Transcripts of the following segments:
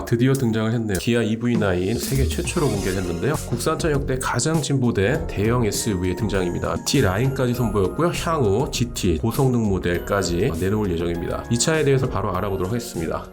드디어 등장을 했네요. 기아 EV9 세계 최초로 공개됐는데요. 국산차 역대 가장 진보된 대형 SUV의 등장입니다. T9까지 선보였고요. 향후 GT 고성능 모델까지 내놓을 예정입니다. 이 차에 대해서 바로 알아보도록 하겠습니다.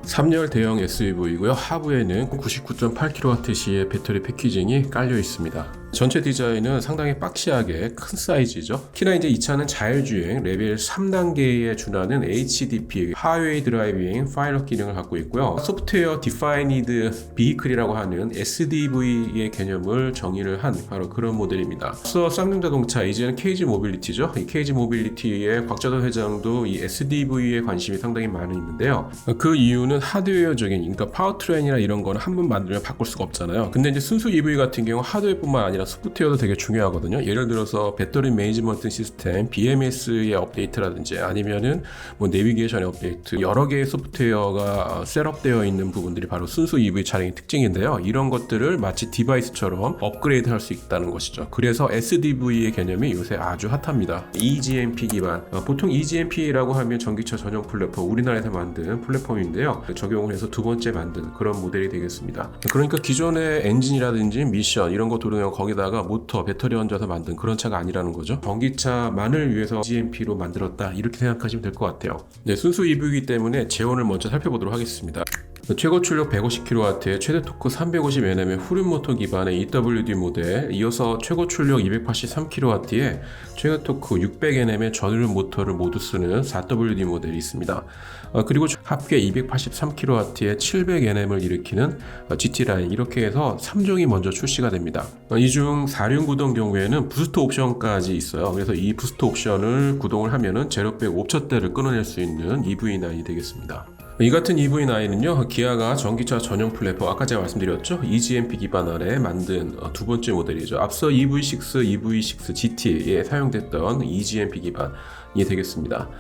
3열 대형 SUV이고요. 하부에는 99.8kWh의 배터리 패키징이 깔려 있습니다. 전체 디자인은 상당히 박시하게 큰 사이즈죠. 특히나 이제 이 차는 자율주행 레벨 3단계에 준하는 HDP 하웨이 드라이빙 파일럿 기능을 갖고 있고요. 소프트웨어 디파이니드 비히클이라고 하는 SDV의 개념을 정의를 한 바로 그런 모델입니다. 앞서 쌍용 자동차 이제는 KG 모빌리티죠. 이 KG 모빌리티의 곽자도 회장도 이 SDV에 관심이 상당히 많이 있는데요. 그 이유는 하드웨어적인, 그러니까 파워트레인이나 이런 거는 한 번 만들면 바꿀 수가 없잖아요. 근데 이제 순수 EV 같은 경우 하드웨어뿐만 아니라 소프트웨어도 되게 중요하거든요. 예를 들어서 배터리 매니지먼트 시스템 BMS의 업데이트라든지 아니면은 뭐 내비게이션의 업데이트, 여러 개의 소프트웨어가 셋업되어 있는 부분들이 바로 순수 EV 차량의 특징인데요. 이런 것들을 마치 디바이스처럼 업그레이드 할 수 있다는 것이죠. 그래서 SDV의 개념이 요새 아주 핫합니다. eGMP 기반, 보통 eGMP라고 하면 전기차 전용 플랫폼, 우리나라에서 만든 플랫폼인데요. 적용을 해서 두 번째 만든 그런 모델이 되겠습니다. 그러니까 기존의 엔진이라든지 미션 이런 거 도르면 거기다가 모터, 배터리 얹어서 만든 그런 차가 아니라는 거죠. 전기차만을 위해서 GMP로 만들었다, 이렇게 생각하시면 될 것 같아요. 네, 순수 EV이기 때문에 제원을 먼저 살펴보도록 하겠습니다. 최고 출력 150kW의 최대 토크 350Nm의 후륜 모터 기반의 EWD 모델, 이어서 최고 출력 283kW의 최대 토크 600Nm의 전후륜 모터를 모두 쓰는 4WD 모델이 있습니다. 그리고 합계 283kW의 700Nm을 일으키는 GT 라인, 이렇게 해서 3종이 먼저 출시가 됩니다. 이 중 4륜 구동 경우에는 부스트 옵션까지 있어요. 그래서 이 부스트 옵션을 구동을 하면은 제로백 5초대를 끊어낼 수 있는 EV9이 되겠습니다. 이 같은 EV9은요, 기아가 전기차 전용 플랫폼, 아까 제가 말씀드렸죠, eGMP 기반 아래 만든 두 번째 모델이죠. 앞서 EV6, EV6 GT에 사용됐던 eGMP 기반이 되겠습니다.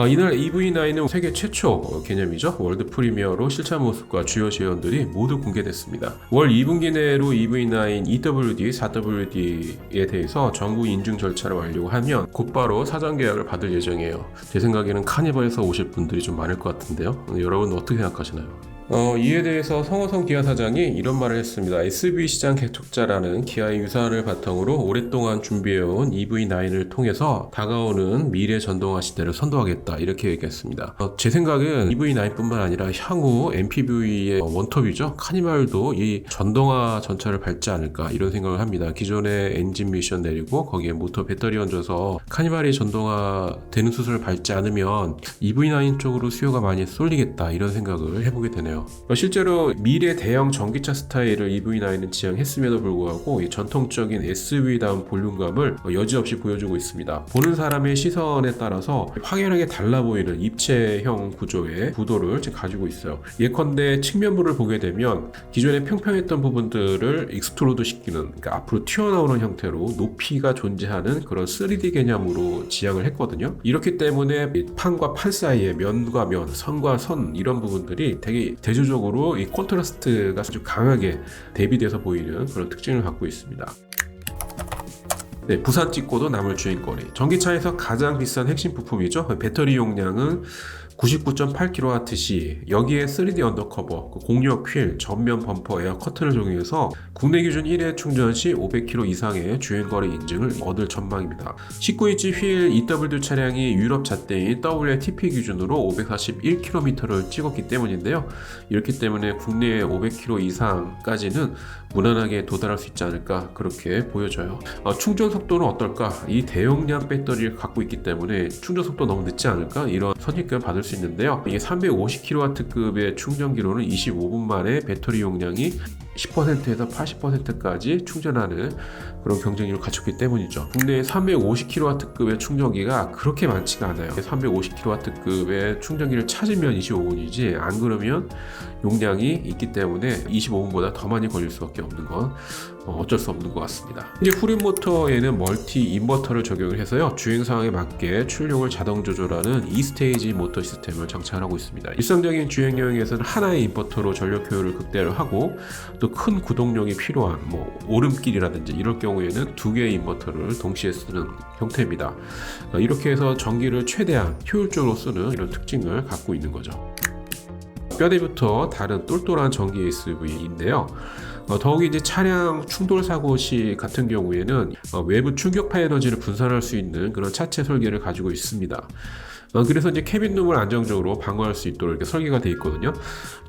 이날 EV9은 세계 최초 개념이죠. 월드 프리미어로 실차 모습과 주요 제원들이 모두 공개됐습니다. 월 2분기 내로 EV9 EWD, 4WD에 대해서 정부 인증 절차를 완료하면 곧바로 사전 계약을 받을 예정이에요. 제 생각에는 카니발에서 오실 분들이 좀 많을 것 같은데요. 여러분 어떻게 생각하시나요? 이에 대해서 성호성 기아 사장이 이런 말을 했습니다. SUV 시장 개척자라는 기아의 유산을 바탕으로 오랫동안 준비해온 EV9을 통해서 다가오는 미래 전동화 시대를 선도하겠다, 이렇게 얘기했습니다. 제 생각은 EV9뿐만 아니라 향후 MPV의 원톱이죠. 카니발도 이 전동화 전차를 밟지 않을까, 이런 생각을 합니다. 기존의 엔진 미션 내리고 거기에 모터 배터리 얹어서 카니발이 전동화 되는 수순을 밟지 않으면 EV9 쪽으로 수요가 많이 쏠리겠다, 이런 생각을 해보게 되네요. 실제로 미래 대형 전기차 스타일을 EV9은 지향했음에도 불구하고 이 전통적인 SUV다운 볼륨감을 여지없이 보여주고 있습니다. 보는 사람의 시선에 따라서 확연하게 달라 보이는 입체형 구조의 구도를 가지고 있어요. 예컨대 측면부를 보게 되면 기존에 평평했던 부분들을 익스트루드 시키는, 그러니까 앞으로 튀어나오는 형태로 높이가 존재하는 그런 3D 개념으로 지향을 했거든요. 이렇기 때문에 판과 판 사이에 면과 면, 선과 선, 이런 부분들이 되게 대조적으로 이 콘트라스트가 아주 강하게 대비돼서 보이는 그런 특징을 갖고 있습니다. 네, 부산 찍고도 남을 주행거리. 전기차에서 가장 비싼 핵심 부품이죠. 배터리 용량은 99.8kWh, 여기에 3D 언더커버, 공력 휠, 전면 범퍼, 에어 커튼을 적용해서 국내 기준 1회 충전 시 500km 이상의 주행거리 인증을 얻을 전망입니다. 19인치 휠 EWD 차량이 유럽 잣대인 WLTP 기준으로 541km를 찍었기 때문인데요. 이렇기 때문에 국내에 500km 이상까지는 무난하게 도달할 수 있지 않을까, 그렇게 보여져요. 충전 속도는 어떨까? 이 대용량 배터리를 갖고 있기 때문에 충전 속도 너무 늦지 않을까? 이런 선입견을 받을 수 있는데요. 이게 350kW급의 충전기로는 25분 만에 배터리 용량이 10%에서 80%까지 충전하는 그런 경쟁력을 갖췄기 때문이죠. 국내에 350kW급의 충전기가 그렇게 많지가 않아요. 350kW급의 충전기를 찾으면 25분이지, 안 그러면 용량이 있기 때문에 25분보다 더 많이 걸릴 수밖에 없는 건 어쩔 수 없는 것 같습니다. 이제 후륜 모터에는 멀티 인버터를 적용을 해서요, 주행 상황에 맞게 출력을 자동 조절하는 2스테이지 모터 시스템을 장착하고 있습니다. 일상적인 주행 여행에서는 하나의 인버터로 전력 효율을 극대화를 하고, 또 큰 구동력이 필요한 오름길이라든지 이럴 경우에는 두 개의 인버터를 동시에 쓰는 형태입니다. 이렇게 해서 전기를 최대한 효율적으로 쓰는 이런 특징을 갖고 있는 거죠. 뼈대부터 다른 똘똘한 전기 SUV인데요. 더욱이 이제 차량 충돌 사고 시 같은 경우에는 외부 충격파 에너지를 분산할 수 있는 그런 차체 설계를 가지고 있습니다. 그래서 이제 캐빈룸을 안정적으로 방어할 수 있도록 이렇게 설계가 되어 있거든요.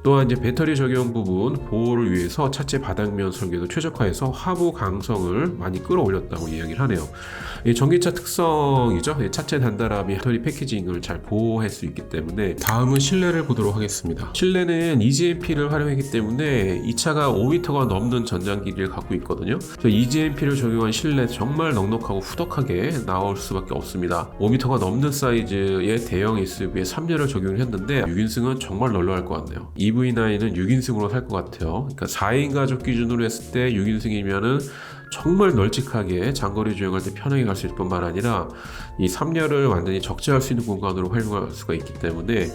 또한 이제 배터리 적용 부분 보호를 위해서 차체 바닥면 설계도 최적화해서 하부 강성을 많이 끌어올렸다고 이야기를 하네요. 이 전기차 특성이죠. 차체 단단함이 배터리 패키징을 잘 보호할 수 있기 때문에. 다음은 실내를 보도록 하겠습니다. 실내는 EGMP를 활용했기 때문에 이 차가 5m가 넘는 전장기를 갖고 있거든요. 그래서 EGMP를 적용한 실내 정말 넉넉하고 후덕하게 나올 수밖에 없습니다. 5m가 넘는 사이즈의 대형 SUV에 3열을 적용을 했는데 6인승은 정말 널널할 것 같네요. EV9은 6인승으로 살 것 같아요. 그러니까 4인 가족 기준으로 했을 때 6인승이면은 정말 널찍하게 장거리 주행할 때 편하게 갈 수 있을 뿐만 아니라 이 3열을 완전히 적재할 수 있는 공간으로 활용할 수가 있기 때문에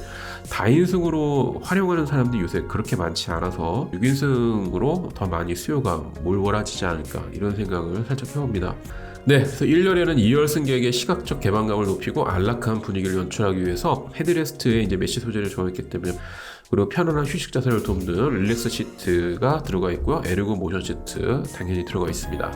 다인승으로 활용하는 사람들이 요새 그렇게 많지 않아서 6인승으로 더 많이 수요가 몰월해지지 않을까 이런 생각을 살짝 해봅니다. 네, 그래서 1열에는 2열 승객의 시각적 개방감을 높이고 안락한 분위기를 연출하기 위해서 헤드레스트에 이제 메쉬 소재를 적용했기 때문에, 그리고 편안한 휴식 자세를 돕는 릴렉스 시트가 들어가 있고요. 에르고 모션 시트 당연히 들어가 있습니다.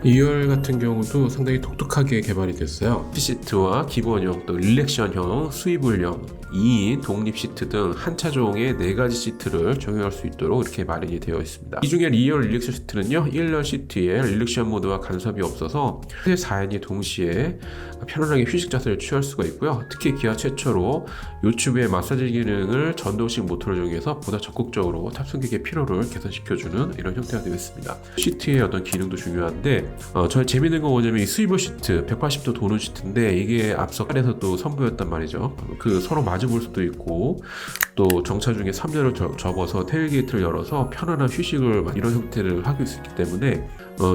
2열 같은 경우도 상당히 독특하게 개발이 됐어요. 시트와 기본형, 또 릴렉션형, 스위블형, 2인 독립 시트 등 한 차종의 4가지 시트를 적용할 수 있도록 이렇게 마련이 되어 있습니다. 이 중에 2열 릴렉션 시트는요, 1열 시트에 릴렉션 모드와 간섭이 없어서 4인이 동시에 편안하게 휴식 자세를 취할 수가 있고요. 특히 기아 최초로 요추브의 마사지 기능을 전동식 모터를 적용해서 보다 적극적으로 탑승객의 피로를 개선시켜주는 이런 형태가 되겠습니다. 시트의 어떤 기능도 중요한데 저희 재밌는 건 뭐냐면 이 스위블 시트 180도 도는 시트인데 이게 앞서 칼에서 또 선보였단 말이죠. 그 서로 마주볼 수도 있고 또 정차 중에 3열을 접어서 테일게이트를 열어서 편안한 휴식을 이런 형태를 하고 있기 때문에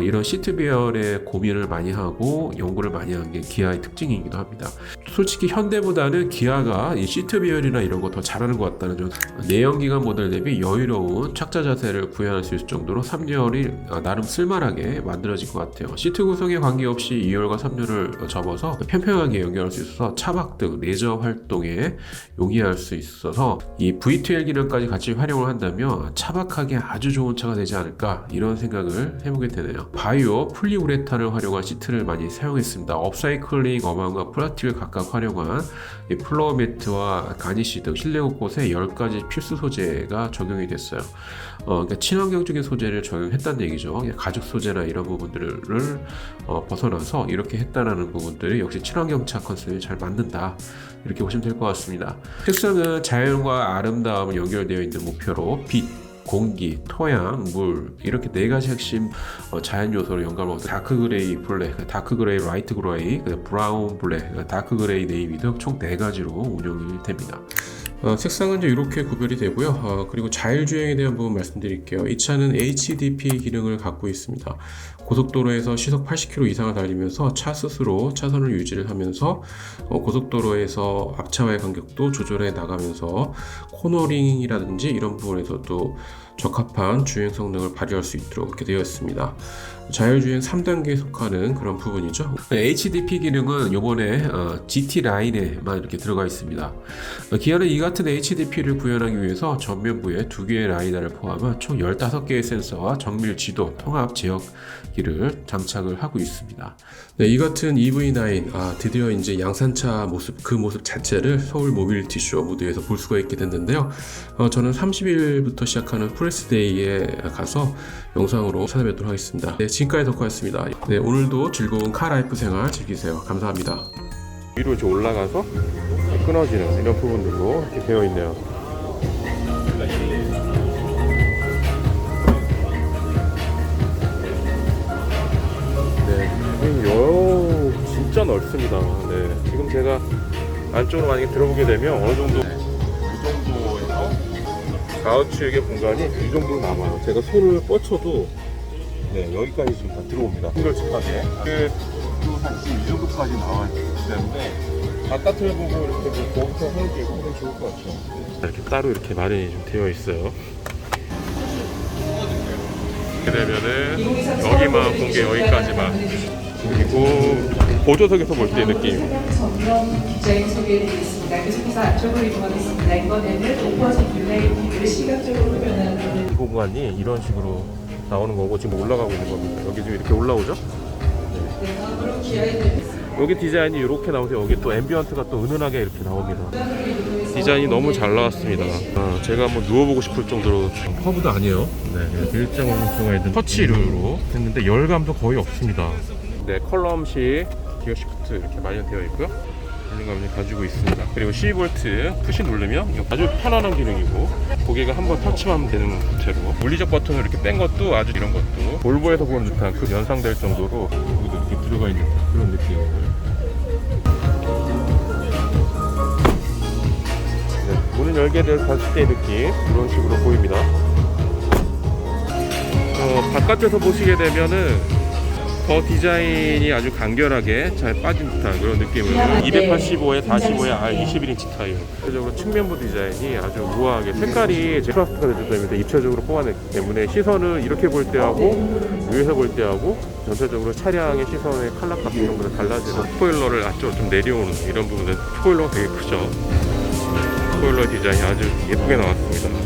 이런 시트 배열에 고민을 많이 하고 연구를 많이 한 게 기아의 특징이기도 합니다. 솔직히 현대보다는 기아가 이 시트 배열이나 이런 거 더 잘하는 것 같다는 점, 내연기관 모델 대비 여유로운 착자 자세를 구현할 수 있을 정도로 3열이 나름 쓸만하게 만들어진 것 같아요. 시트 구성에 관계없이 2열과 3열을 접어서 편평하게 연결할 수 있어서 차박 등 레저 활동에 용이할 수 있어서 이 V2L 기능까지 같이 활용을 한다면 차박하기에 아주 좋은 차가 되지 않을까 이런 생각을 해보게 되네요. 바이오 폴리우레탄을 활용한 시트를 많이 사용했습니다. 업사이클링 어망과 플라스틱을 각각 활용한 플로어 매트와 가니쉬 등 실내 곳곳에 10가지 필수 소재가 적용이 됐어요. 그러니까 친환경적인 소재를 적용했다는 얘기죠. 가죽 소재나 이런 부분들을 벗어나서 이렇게 했다는 부분들이 역시 친환경차 컨셉에 잘 맞는다, 이렇게 보시면 될 것 같습니다. 색상은 자연과 아름다움을 연결되어 있는 목표로 빛, 공기, 토양, 물 이렇게 4가지 핵심 자연 요소를 연결하면서 다크 그레이 블랙, 다크 그레이 라이트 그레이, 브라운 블랙, 다크 그레이 네이비 등 총 4가지로 운영이 됩니다. 색상은 이제 이렇게 구별이 되고요. 그리고 자율주행에 대한 부분 말씀드릴게요. 이 차는 HDP 기능을 갖고 있습니다. 고속도로에서 시속 80km 이상을 달리면서 차 스스로 차선을 유지를 하면서 고속도로에서 앞차와의 간격도 조절해 나가면서 코너링이라든지 이런 부분에서도 적합한 주행 성능을 발휘할 수 있도록 이렇게 되어 있습니다. 자율주행 3단계에 속하는 그런 부분이죠. HDP 기능은 이번에 GT 라인에만 이렇게 들어가 있습니다. 기아는 이 같은 HDP를 구현하기 위해서 전면부에 2개의 라이다를 포함한 총 15개의 센서와 정밀 지도, 통합 제어기를 장착을 하고 있습니다. 네, 이 같은 EV9 드디어 이제 양산차 모습, 그 모습 자체를 서울 모빌리티 쇼 무대에서 볼 수가 있게 됐는데요. 저는 30일부터 시작하는 프레스데이에 가서 영상으로 찾아뵙도록 하겠습니다. 네, 지금까지 덕후였습니다. 네, 오늘도 즐거운 카라이프 생활 즐기세요. 감사합니다. 위로 이제 올라가서 끊어지는 이런 부분들로 이렇게 되어 있네요. 네, 진짜 넓습니다. 네, 지금 제가 안쪽으로 만약에 들어보게 되면 어느 정도 이 정도에서 좌우측의 공간이 이 정도로 남아요. 제가 손을 뻗쳐도 네, 여기까지 지금 다 들어옵니다. 싱글집하게 이 정도까지 나와 있기 때문에 바깥을 보고 이렇게 거기서 하는 게 굉장히 좋을 것 같아요. 이렇게 따로 이렇게 마련이 좀 되어 있어요. 이렇게 되면은 여기만 본 게 여기까지만. 그리고 보조석에서 볼 때 느낌. 전면 디자인 소개해드리겠습니다. 계속해서 안쪽으로 이동하겠습니다. 이번에는 오퍼진 뷰라이팅을 시각적으로 변화하는 이 공간이 이런 식으로 나오는 거고 지금 올라가고 있는 겁니다. 여기 지금 이렇게 올라오죠? 다음으로 기아에 여기 디자인이 이렇게 나오세요. 여기 또 앰비언트가 또 은은하게 이렇게 나옵니다. 디자인이 너무 잘 나왔습니다. 제가 한번 누워보고 싶을 정도로 커브도 아니에요. 네, 일정한 수가 있는 터치로 했는데 열감도 거의 없습니다. 네, 컬럼식 기어 시프트 이렇게 마련되어 있고요. 볼륨감을 가지고 있습니다. 그리고 12V 푸시 누르면 아주 편안한 기능이고 고개가 한번 터치만 하면 되는 채로 물리적 버튼을 이렇게 뺀 것도 아주 이런 것도 볼보에서 보는 듯한 그 연상될 정도로 여기도 이렇게 들어가 있는 그런 느낌이고요. 네, 문을 열게 됐을 때 느낌 이런 식으로 보입니다. 바깥에서 보시게 되면은 더 디자인이 아주 간결하게 잘 빠진 듯한 그런 느낌으로 285에 45에 R21인치 타이어. 전체적으로 측면부 디자인이 아주 우아하게 색깔이 컨트라스트가 되기 때문에 입체적으로 뽑아냈기 때문에 시선을 이렇게 볼 때하고 위에서 볼 때하고 전체적으로 차량의 시선의 컬러값이 이런 것들 달라지는 스포일러를 앞쪽으로 좀 내려오는 이런 부분은 스포일러가 되게 크죠. 스포일러 디자인이 아주 예쁘게 나왔습니다.